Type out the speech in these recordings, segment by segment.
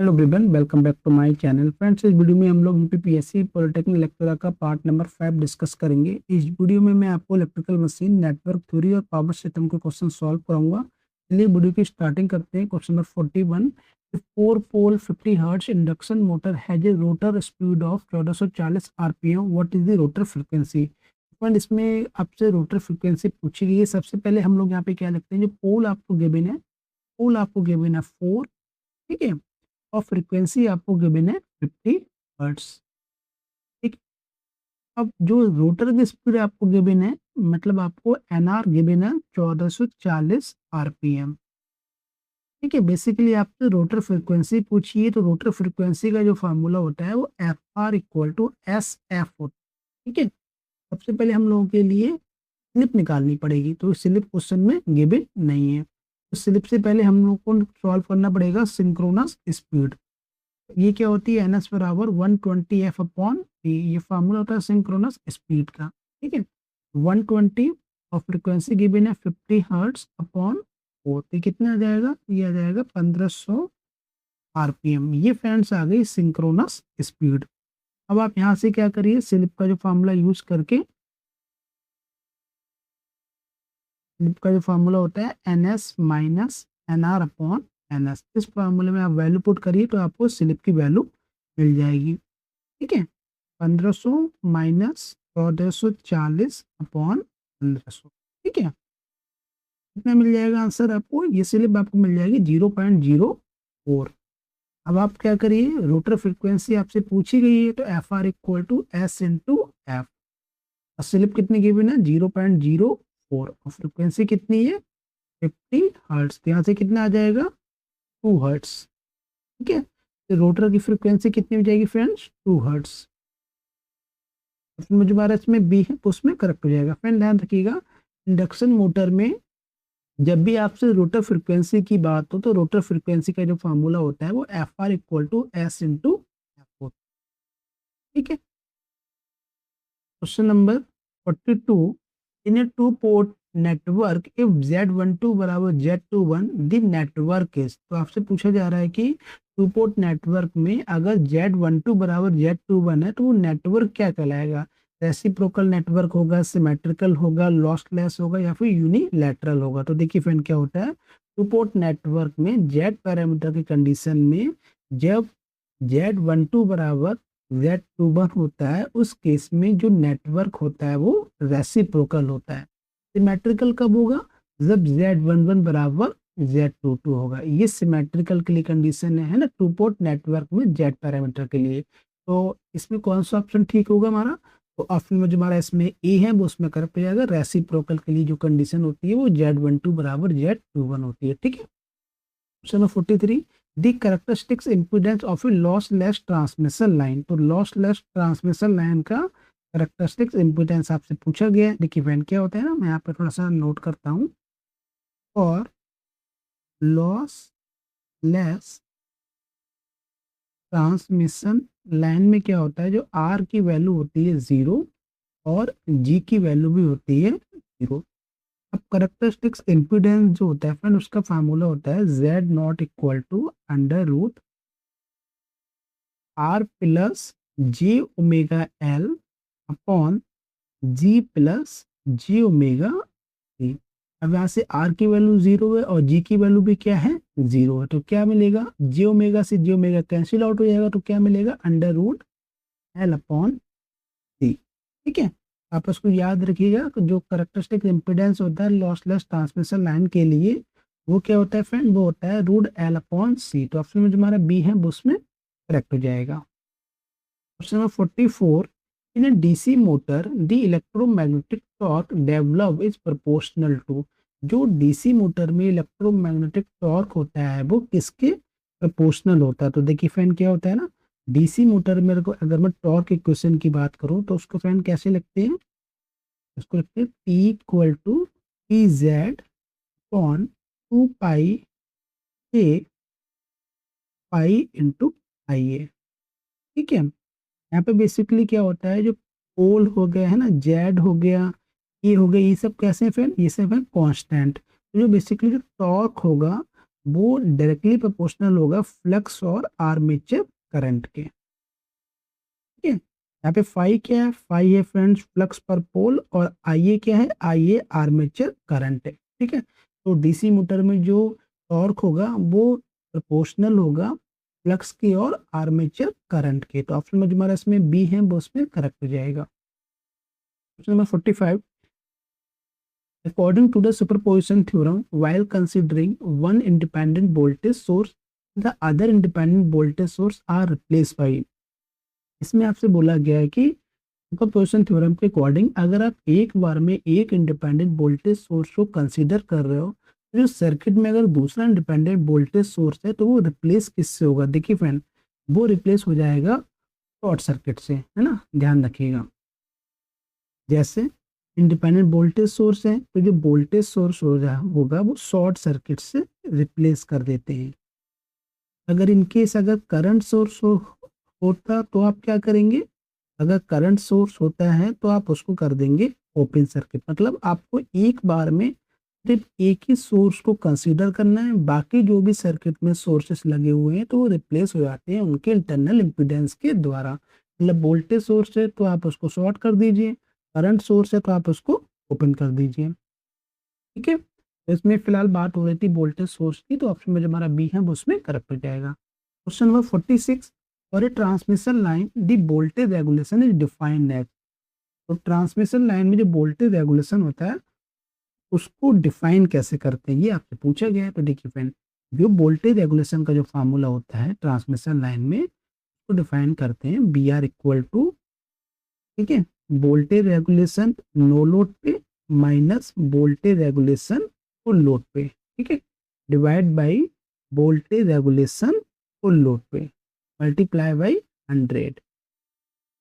Hello everyone, welcome back to my channel. Friends, इस video में हम लोग यूपीपीएससी पॉलिटेक्निक लेक्चरर का पार्ट नंबर 5 डिस्कस करेंगे। इस वीडियो में मैं आपको इलेक्ट्रिकल मशीन, नेटवर्क थ्योरी और पावर सिस्टम के क्वेश्चन सॉल्व कराऊंगा। चलिए वीडियो की स्टार्टिंग करते हैं। Question number 41, 4 pole 50 hertz induction motor has a rotor speed of 1440 RPM, what is the rotor frequency. Friend, इसमें आपसे रोटर फ्रीक्वेंसी पूछी गई है। सबसे पहले हम लोग यहाँ पे क्या लिखते हैं, जो पोल आपको गिवन है, पोल आपको गिवन है 4, ठीक है, और फ्रीक्वेंसी आपको गिवन है 50 हर्ट्ज। ठीक। अब जो रोटर की स्पीड आपको गिवन है, मतलब आपको एनआर गिवन है 1440 आरपीएम। ठीक है, बेसिकली आपसे रोटर फ्रीक्वेंसी पूछिए, तो रोटर फ्रीक्वेंसी का जो फार्मूला होता है वो F R equal to S F होता है। ठीक है, सबसे पहले हम लोगों के लिए स्लिप निकालनी पड़ेगी, तो स्लिप क्वेश्चन में गिवन नहीं है। तो स्लिप से पहले हम लोग को सॉल्व करना पड़ेगा सिंक्रोनस स्पीड। ये क्या होती है, एन एस बराबर 120 एफ अपॉन टी। ये फार्मूला होता है सिंक्रोनस स्पीड का। ठीक है, 120 और फ्रीक्वेंसी गिवन है 50 हर्ट्ज अपॉन 4, तो कितना आ जाएगा, ये आ जाएगा 1500 आरपीएम। ये फ्रेंड्स आ गई सिंक्रोनस स्पीड। अब आप यहाँ से क्या करिए, स्लिप का जो फार्मूला यूज करके, स्लिप का जो फार्मूला होता है N S minus N R upon N S, इस फार्मूले में आप वैल्यू पुट करिए तो आपको स्लिप की वैल्यू मिल जाएगी। ठीक है, 1500 माइनस 1440 अपॉन 1500। ठीक है, कितना मिल जाएगा आंसर आपको, ये स्लिप आपको मिल जाएगी 0.04। अब आप क्या करिए, रोटर फ्रीक्वेंसी आपसे पूछी गई है, तो F R equal to S into F. Slip कितनी गिवन है, 0.04, और फ्रीक्वेंसी कितनी है 50 हर्ट्स, तो यहाँ से कितना आ जाएगा 2 हर्ट्स। ठीक है, तो रोटर की फ्रीक्वेंसी कितनी हो जाएगी फ्रेंड्स, 2 हर्ट्स। मुझे हमारा इसमें बी है, तो उसमें करेक्ट हो जाएगा। फ्रेंड ध्यान रखिएगा, इंडक्शन मोटर में जब भी आपसे रोटर फ्रीक्वेंसी की बात हो, तो रोटर फ्रीक्वेंसी का जो फार्मूला होता है वो F R equal to S into F होता है। ठीक है, question number 42, in a two port network if Z12 बराबर Z21 द नेटवर्क इज। तो आपसे पूछा जा रहा है कि टू पोर्ट नेटवर्क में अगर Z12 बराबर Z21 है तो वो नेटवर्क क्या कहलाएगा। रेसिप्रोकल नेटवर्क होगा, सिमेट्रिकल होगा, लॉसलेस होगा, या फिर यूनिलैटरल होगा। तो देखिए फ्रेंड, क्या होता है, टू पोर्ट नेटवर्क में जेड पैरामीटर की कंडीशन में जब Z12 बराबर Z21 होता है, उस केस में जो नेटवर्क होता है वो रेसिप्रोकल होता है। सिमेट्रिकल कब होगा, जब Z11 बराबर Z22 होगा। ये सिमेट्रिकल के लिए कंडीशन है ना, टू पोर्ट नेटवर्क में जेड पैरामीटर के लिए। तो इसमें कौन सा ऑप्शन ठीक होगा हमारा, तो ऑप्शन में जो हमारा इसमें ए है वो उसमें करेक्ट हो जाएगा। रेसिप्रोकल के लिए जो कंडीशन होती है वो Z12 बराबर Z21 होती है। ठीक है, question number 43, the characteristics impedance of A lossless transmission line. तो लॉसलेस ट्रांसमिशन लाइन का कैरेक्टरिस्टिक्स इम्पीडेंस आपसे पूछा गया है। देखिए फ्रेंड, क्या होता है ना, मैं यहाँ पे थोड़ा सा नोट करता हूँ। और लॉसलेस ट्रांसमिशन लाइन में क्या होता है, जो आर की वैल्यू होती है 0 और जी की वैल्यू भी होती है 0। अब करेक्टरिस्टिक्स इम्पीडेंस जो होता है फ्रेंड, उसका फार्मूला होता है Z not equal to under root R plus J omega L upon G plus J omega T. अब यहाँ से आर की वैल्यू 0 है और जी की वैल्यू भी क्या है 0 है, तो क्या मिलेगा, जे ओमेगा से जे ओमेगा कैंसिल आउट हो जाएगा, तो क्या मिलेगा, under root L upon T. ठीक है, आप उसको याद रखिएगा, जो करेक्टरिस्टिक इम्पीडेंस होता है लॉसलेस ट्रांसमिशन लाइन के लिए, वो क्या होता है फ्रेंड, वो होता है रूट एल अपॉन सी। तो ऑप्शन में जो हमारा बी है वो उसमें करेक्ट हो जाएगा। Question number 44, in a DC motor the electromagnetic torque develop is proportional to. जो डीसी मोटर में इलेक्ट्रोमैग्नेटिक टॉर्क होता है वो किसके प्रोपोर्शनल होता है। तो देखिए फ्रेंड, क्या होता है ना, डीसी मोटर में अगर मैं टॉर्क इक्वेशन की बात करूं तो उसको फ्रेंड कैसे लिखते हैं, उसको लिखते हैं T equal to P Z upon 2 pi के पाई इंटू आई ए। ठीक है, यहाँ पे बेसिकली क्या होता है, जो पोल हो गया है ना, जेड हो गया, ये हो गया, ये सब कैसे हैं फ्रेंड, ये सब है कांस्टेंट। तो जो बेसिकली जो टॉर्क होगा वो डायरेक्टली प्रोपोर्शनल होगा फ्लक्स और आर्मेचर करंट के। ठीक है, यहाँ पे फाई क्या है, फाई है फ्रेंड्स फ्लक्स पर पोल, और आई ए क्या है, आई ए आर्मेचर करंट है। ठीक है, तो डीसी मोटर में जो टॉर्क होगा वो प्रोपोर्शनल होगा फ्लक्स की और आर्मेचर करंट के। तो ऑप्शन में जो हमारा इसमें बी है वो उसमें करेक्ट हो जाएगा। Question number 45, according to the superposition theorem, while considering one independent voltage source, the other independent voltage source are replaced by। इसमें आपसे बोला गया है कि सुपरपोजिशन थ्योरम के अकॉर्डिंग अगर आप एक बार में एक इंडिपेंडेंट वोल्टेज सोर्स को कंसीडर कर रहे हो, तो जो सर्किट में अगर दूसरा इंडिपेंडेंट वोल्टेज सोर्स है तो वो रिप्लेस किससे होगा। देखिए फ्रेंड, वो रिप्लेस हो जाएगा शॉर्ट सर्किट से, है ना, ध्यान रखिएगा। जैसे इंडिपेंडेंट वोल्टेज सोर्स है तो जो वोल्टेज सोर्स होगा वो शॉर्ट सर्किट से रिप्लेस कर देते हैं। अगर इनकेस अगर करंट सोर्स होता तो आप क्या करेंगे, अगर करंट सोर्स होता है तो आप उसको कर देंगे ओपन सर्किट। मतलब आपको एक बार में सिर्फ एक ही सोर्स को कंसीडर करना है, बाकी जो भी सर्किट में सोर्सेस लगे हुए हैं तो वो रिप्लेस हो जाते हैं उनके इंटरनल इम्पीडेंस के द्वारा। मतलब वोल्टेज सोर्स है तो आप उसको शॉर्ट कर दीजिए, करंट सोर्स है तो आप उसको ओपन कर दीजिए। ठीक है, तो इसमें फिलहाल बात हो रही थी वोल्टेज सोर्स की, तो ऑप्शन में जो हमारा बी है वो उसमें करेक्ट हो जाएगा। Question number 46, for a transmission line the voltage regulation is defined as. तो ट्रांसमिशन लाइन में जो वोल्टेज रेगुलेशन होता है उसको डिफाइन कैसे करते हैं, ये आपसे पूछा गया है। तो देखिए फ्रेंड, जो वोल्टेज रेगुलेशन का जो फार्मूला होता है ट्रांसमिशन लाइन में, उसको डिफाइन करते हैं बी आर इक्वल टू, ठीक है, वोल्टेज रेगुलेशन नो लोड पे minus voltage regulation full load पे, ठीक है, divide by voltage regulation full load पे मल्टीप्लाई बाई 100।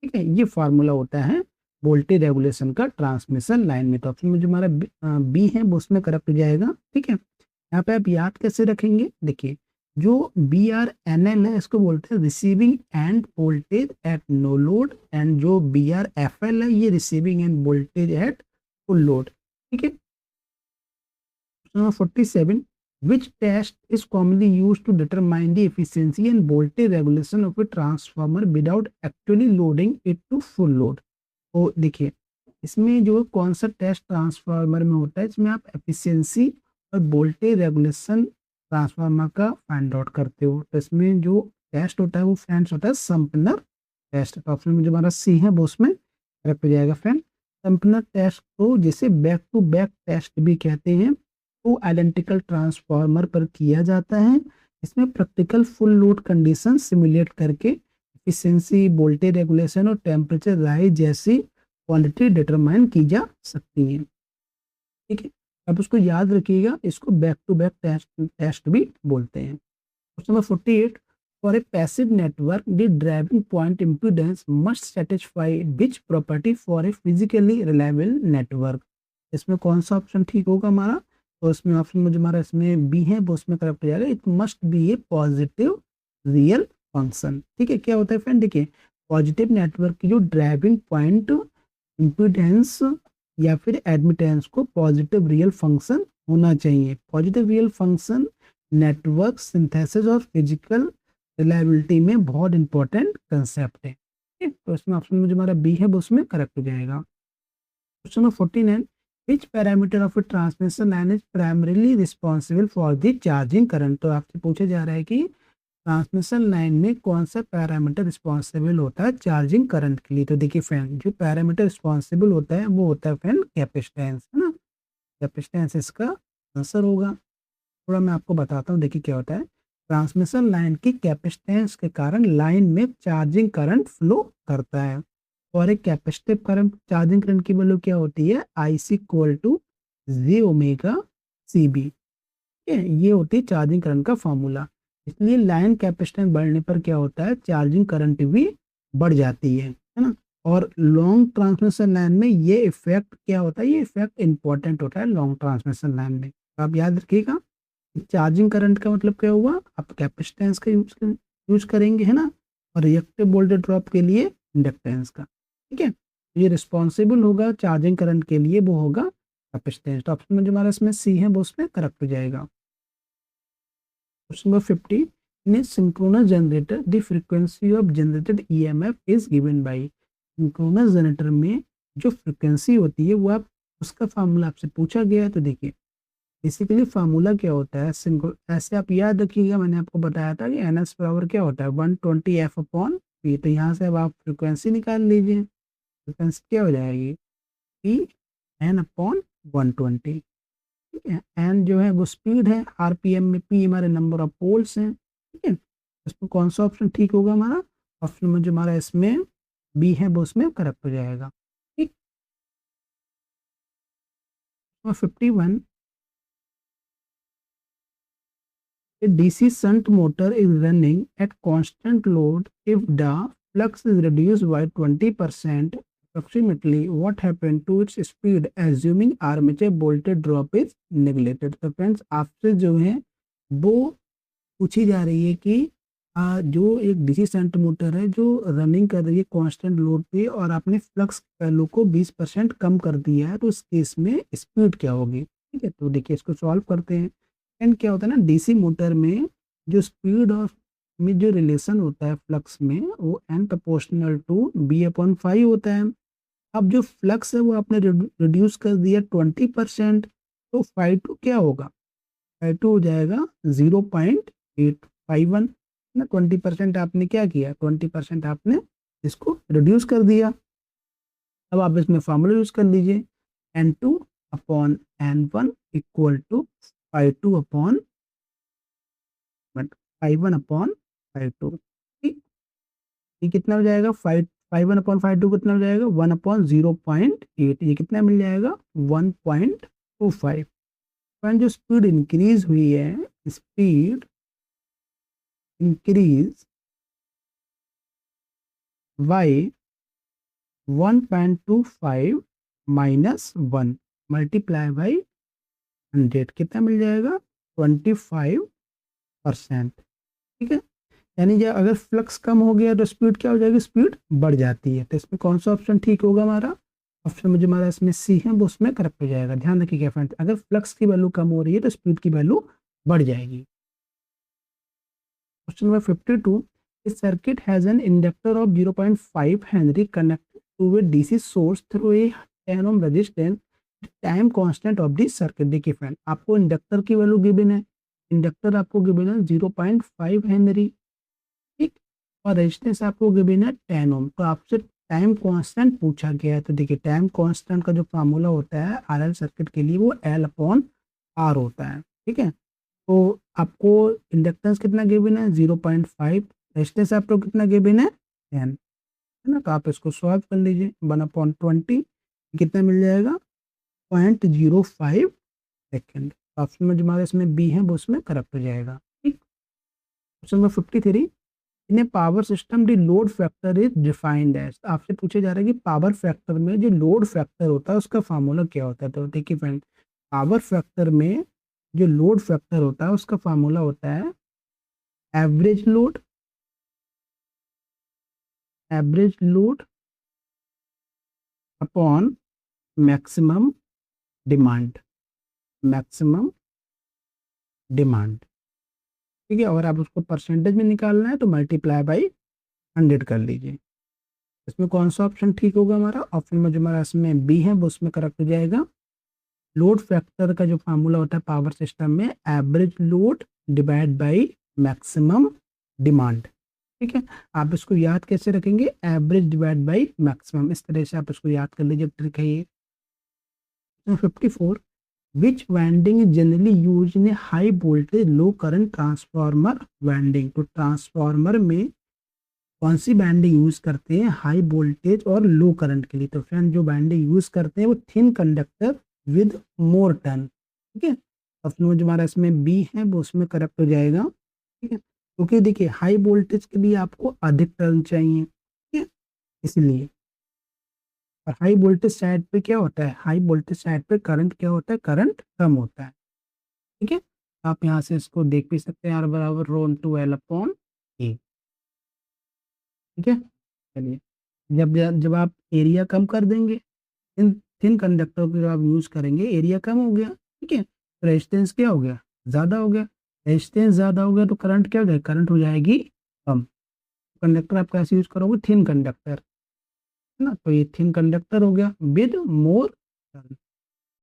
ठीक है, ये फार्मूला होता है वोल्टेज रेगुलेशन का ट्रांसमिशन लाइन में। तो ऑप्शन में जो हमारा बी है वो उसमें करेक्ट हो जाएगा। ठीक है, यहाँ पे आप याद कैसे रखेंगे, देखिए जो बी आर एन एल है इसको बोलते हैं receiving end voltage at no load, and जो बी आर एफ एल है ये receiving end voltage at full load. ठीक है, 47, which test is commonly used to determine the efficiency and voltage regulation of a transformer without actually loading it to full load। तो देखिए इसमें जो कौन सा टेस्ट ट्रांसफार्मर में होता है, इसमें आप एफिशिएंसी और वोल्टेज रेगुलेशन ट्रांसफार्मर का फाइंड आउट करते हो। तो इसमें जो टेस्ट होता है वो फ्रेंड्स होता है सम्पनर टेस्ट। तो ऑप्शन में जो हमारा सी है वो उसमें करेक्ट हो जाएगा फ्रेंड। सम्पनर टेस्ट को जिसे बैक टू बैक टेस्ट भी कहते हैं, तो आइडेंटिकल ट्रांसफार्मर पर किया जाता है। इसमें practical full load condition simulate करके एफिशिएंसी, वोल्टेज रेगुलेशन और टेम्परेचर राइज जैसी क्वांटिटी डिटरमाइन की जा सकती है। ठीक है, अब उसको याद रखिएगा, इसको बैक टू बैक टेस्ट भी बोलते हैं। Question number 48, for a passive network the driving point impedance must satisfy which property for a physically reliable network. इसमें कौन सा ऑप्शन ठीक होगा हमारा, तो इसमें ऑप्शन में जो हमारा इसमें बी है वो उसमें करेक्ट हो जाएगा, it must be A positive real function. ठीक है, क्या होता है फ्रेंड, देखिए पॉजिटिव नेटवर्क की जो ड्राइविंग पॉइंट इम्पीडेंस या फिर एडमिटेंस को पॉजिटिव रियल फंक्शन होना चाहिए। Positive real function network synthesis और फिजिकल रिलायबिलिटी में बहुत इंपॉर्टेंट कंसेप्ट है। ठीक है, तो इसमें ऑप्शन में जो हमारा बी है वो उसमें करेक्ट हो जाएगा। Question number 49, which parameter of a transmission line is primarily responsible for the charging current। तो आपसे पूछा जा रहा है कि ट्रांसमिशन लाइन में कौन सा पैरामीटर रिस्पॉन्सिबल होता है चार्जिंग करंट के लिए। तो देखिए फ्रेंड, जो पैरामीटर रिस्पॉन्सिबल होता है वो होता है फ्रेंड कैपेसिटेंस, है ना, कैपेसिटेंस इसका आंसर होगा। थोड़ा मैं आपको बताता हूँ, देखिए क्या होता है, ट्रांसमिशन लाइन की कैपेसिटेंस के कारण लाइन में चार्जिंग करंट फ्लो करता है, और एक कैपेसिटिव करंट चार्जिंग करंट की वैल्यू क्या होती है, I C equal to J omega C B. ये होती है चार्जिंग करंट का फॉर्मूला। इसलिए लाइन कैपेसिटेंस बढ़ने पर क्या होता है, चार्जिंग करंट भी बढ़ जाती है ना। और लॉन्ग ट्रांसमिशन लाइन में ये इफेक्ट क्या होता है, ये इफेक्ट इंपॉर्टेंट होता है लॉन्ग ट्रांसमिशन लाइन में। तो आप याद रखिएगा, चार्जिंग करंट का मतलब क्या हुआ, आप कैपेसिटेंस का यूज करेंगे, है ना, और रिएक्टिव वोल्टेज ड्रॉप के लिए इंडक्टेंस का। ठीक है, ये रिस्पॉन्सिबल होगा चार्जिंग करंट के लिए, वो होगा कैपेसिटेंस। तो ऑप्शन में जो हमारा इसमें सी है वो उसमें करेक्ट हो जाएगा। Question number 50, in a synchronous generator the frequency of generated EMF is given by. Synchronous generator में जो फ्रीक्वेंसी होती है वो आप उसका फार्मूला आपसे पूछा गया है। तो देखिए बेसिकली फार्मूला क्या होता है, सिंक्रो ऐसे आप याद रखिएगा, मैंने आपको बताया था कि एन एस बराबर क्या होता है 120 एफ अपॉन पी। तो यहाँ से अब आप फ्रिक्वेंसी निकाल लीजिए, फ्रिक्वेंसी क्या हो जाएगी पी एन अपॉन 120। ठीक है, एन जो है वो स्पीड है, आरपीएम में पी हमारे नंबर ऑफ पोल्स हैं। ठीक है, इसमें कौन सा ऑप्शन ठीक होगा हमारा, ऑप्शन में जो हमारा इसमें बी है वो उसमें करेक्ट हो जाएगा। ठीक, 51, a DC shunt motor is running at constant load. If the flux is reduced by 20% approximately, what happened to its speed assuming armature voltage drop is neglected? तो फ्रेंड्स आपसे जो है वो पूछी जा रही है कि जो एक डीसी शंट मोटर है जो रनिंग कर रही है कांस्टेंट लोड पे और आपने फ्लक्स वैल्यू को 20% कम कर दिया है, तो इस केस में स्पीड क्या होगी। ठीक है, तो देखिए इसको सॉल्व करते हैं। एंड क्या होता है ना, डीसी मोटर में जो स्पीड और में जो रिलेशन होता है फ्लक्स में वो N proportional to B upon 5 होता है। अब जो फ्लक्स है वो आपने रिड्यूस कर दिया 20%, तो 5 क्या होगा, 5 हो जाएगा 0.851 ना। 20% आपने क्या किया, 20% आपने इसको रिड्यूस कर दिया। अब आप इसमें फॉर्मूला यूज कर लीजिए, N2 upon N1 equal to 5 upon 5 upon 5। ठीक, ये कितना हो जाएगा 5 अपॉन 5 कितना हो जाएगा 1 अपॉन 0.8, ये कितना मिल जाएगा 1.25। जो स्पीड इंक्रीज हुई है, speed increase by 1.25 minus 1 multiply by 100 कितना मिल जाएगा 25%। ठीक है, यानी कि अगर फ्लक्स कम हो गया तो स्पीड क्या हो जाएगी, स्पीड बढ़ जाती है। तो इसमें कौन सा ऑप्शन ठीक होगा हमारा, ऑप्शन में जो हमारा इसमें सी है वो उसमें करेक्ट हो जाएगा। ध्यान रखिएगा फ्रेंड्स, अगर फ्लक्स की वैल्यू कम हो रही है तो स्पीड की वैल्यू बढ़ जाएगी। क्वेश्चन नंबर 52, इस circuit has an inductor of 0.5 henry connected to a DC source through a 10 ohm resistance, time constant of the circuit. देखिए फ्रेंड, आपको इंडक्टर की वैल्यू गिवन है, इंडक्टर आपको गिवन है 0.5 हेनरी। ठीक, और रेजिस्टेंस आपको गिवन है 10 ओम। तो आपसे टाइम कांस्टेंट पूछा गया है। तो देखिए टाइम कांस्टेंट का जो फार्मूला होता है आरएल सर्किट के लिए वो एल अपॉन आर होता है। ठीक है, तो आपको इंडक्टेंस कितना गिवन है 0.5, रेजिस्टेंस आपको कितना गिवन है 10, है ना। तो आप इसको सॉल्व कर लीजिए, 1/20 कितना मिल जाएगा 0.05 सेकेंड। ऑप्शन में जो हमारे इसमें बी है वो उसमें करेक्ट हो जाएगा। ठीक, question number 53, in a power system the load factor is defined as. आपसे पूछे जा रहा है कि पावर फैक्टर में जो लोड फैक्टर होता है उसका फार्मूला क्या होता है। तो देखिए फ्रेंड, पावर फैक्टर में जो लोड फैक्टर होता है उसका फार्मूला होता है average load, average load upon maximum demand, maximum demand. ठीक है, अगर आप उसको परसेंटेज में निकालना है तो मल्टीप्लाई बाई 100 कर लीजिए। इसमें कौन सा ऑप्शन ठीक होगा हमारा, ऑप्शन में जो हमारा इसमें बी है वो उसमें करेक्ट हो जाएगा। लोड फैक्टर का जो फार्मूला होता है पावर सिस्टम में average load divide by maximum demand. ठीक है, आप इसको याद कैसे रखेंगे, एवरेज डिवाइड बाई मैक्सिमम, इस तरह से आप इसको याद कर लीजिए, ट्रिक है ये। 54, which winding is generally use in high voltage low current transformer winding. तो ट्रांसफार्मर में कौन सी वाइंडिंग यूज करते हैं हाई वोल्टेज और लो करंट के लिए। तो फ्रेंड जो वाइंडिंग यूज करते हैं वो thin conductor with more turn. ठीक है, ऑप्शन में जो हमारा इसमें बी है वो उसमें करेक्ट हो जाएगा। ठीक है, क्योंकि देखिए हाई वोल्टेज के लिए आपको अधिक टर्न चाहिए। ठीक है, इसलिए और हाई वोल्टेज साइड पे क्या होता है, हाई वोल्टेज साइड पे करंट क्या होता है, करंट कम होता है। ठीक है, आप यहाँ से इसको देख भी सकते हैं, आर बराबर रो इंटू एल अपॉन ए। ठीक है, चलिए जब जब आप एरिया कम कर देंगे इन थिन कंडक्टर को जब आप यूज करेंगे एरिया कम हो गया। ठीक है, रेजिस्टेंस क्या हो गया, ज़्यादा हो गया। रेजिस्टेंस ज़्यादा हो गया तो करंट क्या हो जाएगी, करंट हो जाएगी कम। कंडक्टर आप कैसे यूज़ करोगे, थिन कंडक्टर, है ना? तो ये थिन कंडक्टर हो गया विद मोर टर्न।